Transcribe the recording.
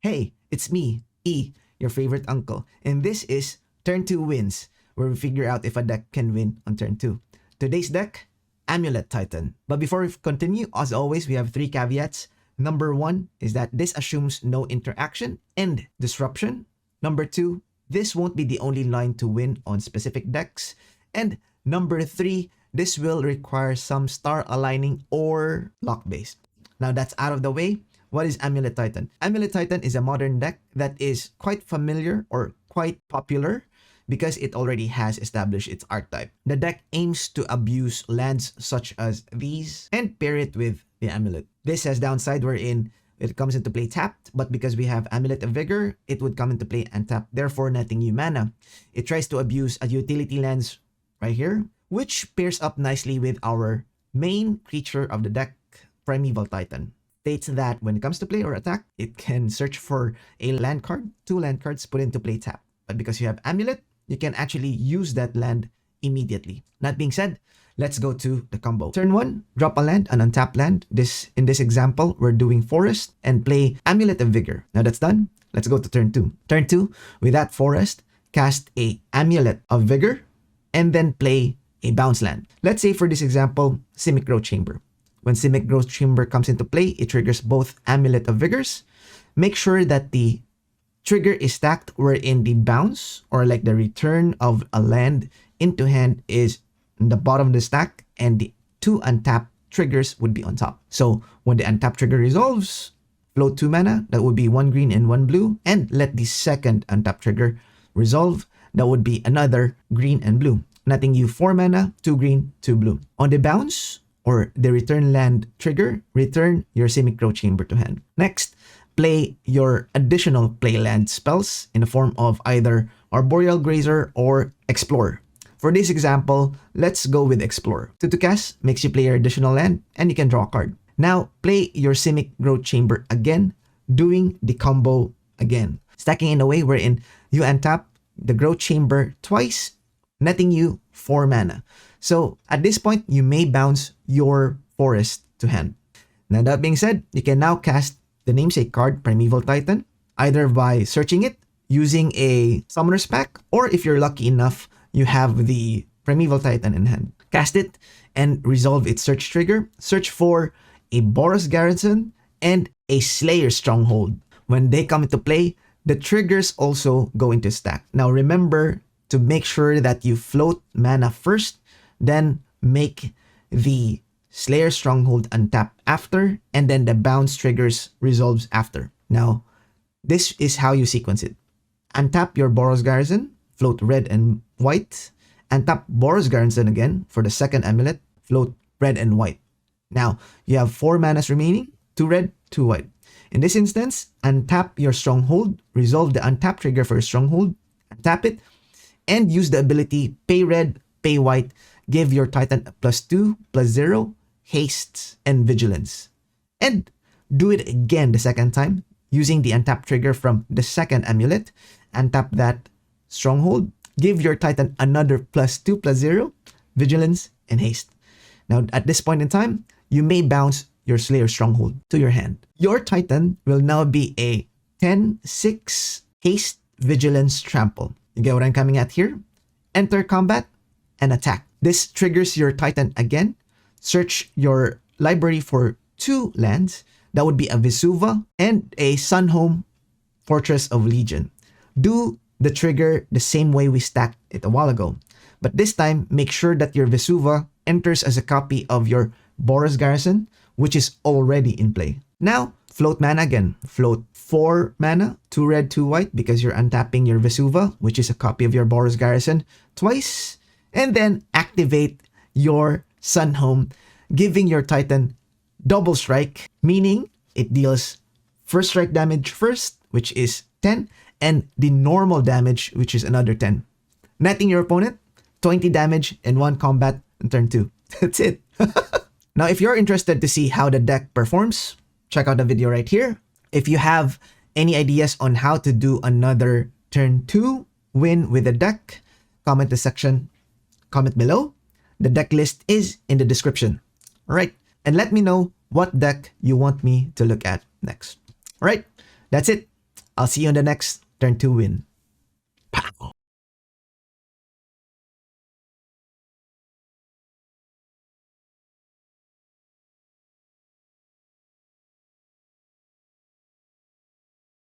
Hey, it's me, E, your favorite uncle, and this is Turn 2 Wins, where we figure out if a deck can win on turn 2. Today's deck, Amulet Titan. But before we continue, as always, we have 3 caveats. Number 1 is that this assumes no interaction and disruption. Number 2, this won't be the only line to win on specific decks. And number 3, this will require some star aligning or lock base. Now that's out of the way. What is Amulet Titan? Amulet Titan is a modern deck that is quite familiar or quite popular because it already has established its archetype. The deck aims to abuse lands such as these and pair it with the Amulet. This has downside wherein it comes into play tapped, but because we have Amulet of Vigor, it would come into play untapped, therefore netting you mana. It tries to abuse a utility lands right here, which pairs up nicely with our main creature of the deck, Primeval Titan. States that when it comes to play or attack, it can search for a land card, 2 land cards put into play tap. But because you have Amulet, you can actually use that land immediately. That being said, let's go to the combo. Turn 1, drop a land, an untapped land. In this example, we're doing Forest and play Amulet of Vigor. Now that's done, let's go to turn 2. Turn 2, with that Forest, cast a Amulet of Vigor and then play a bounce land. Let's say for this example, Simic Growth Chamber. When Simic Growth Chamber comes into play, it triggers both Amulet of Vigors. Make sure that the trigger is stacked wherein the bounce or like the return of a land into hand is in the bottom of the stack and the 2 untapped triggers would be on top. So when the untapped trigger resolves, float 2 mana, that would be 1 green and 1 blue, and let the second untapped trigger resolve, that would be another green and blue. Netting you 4 mana, 2 green, 2 blue. On the bounce, or the return land trigger, return your Simic Growth Chamber to hand. Next, play your additional play land spells in the form of either Arboreal Grazer or Explorer. For this example, let's go with Explorer. 2 to cast makes you play your additional land and you can draw a card. Now, play your Simic Growth Chamber again, doing the combo again. Stacking in a way wherein you untap the Growth Chamber twice, netting you 4 mana. So at this point, you may bounce your Forest to hand. Now that being said, you can now cast the namesake card, Primeval Titan, either by searching it, using a Summoner's Pack, or if you're lucky enough, you have the Primeval Titan in hand. Cast it and resolve its search trigger. Search for a Boros Garrison and a Slayers Stronghold. When they come into play, the triggers also go into stack. Now remember to make sure that you float mana first, then make the Slayer Stronghold untap after, and then the bounce triggers resolves after. Now, this is how you sequence it. Untap your Boros Garrison, float red and white. Untap Boros Garrison again for the second Amulet, float red and white. Now, you have 4 manas remaining, 2 red, 2 white. In this instance, untap your Stronghold, resolve the untap trigger for your Stronghold, untap it, and use the ability pay red, pay white, give your Titan a +2, +0, haste, and vigilance. And do it again the second time, using the untap trigger from the second Amulet, untap that Stronghold, give your Titan another +2, +0, vigilance, and haste. Now at this point in time, you may bounce your Slayer Stronghold to your hand. Your Titan will now be a 10/6 haste, vigilance, trample. You get what I'm coming at here? Enter combat and attack. This triggers your Titan again. Search your library for 2 lands. That would be a Vesuva and a Sunhome, Fortress of Legion. Do the trigger the same way we stacked it a while ago. But this time, make sure that your Vesuva enters as a copy of your Boros Garrison, which is already in play. Now, float mana again. Float 4 mana, 2 red, 2 white, because you're untapping your Vesuva, which is a copy of your Boros Garrison, twice. And then activate your Sunhome, giving your Titan double strike, meaning it deals first strike damage first, which is 10, and the normal damage, which is another 10. Netting your opponent 20 damage in 1 combat in turn 2. That's it. Now, if you're interested to see how the deck performs, check out the video right here. If you have any ideas on how to do another turn 2 win with the deck, comment the section. Comment below. The deck list is in the description. Alright, and let me know what deck you want me to look at next. Alright, that's it. I'll see you on the next turn 2 win.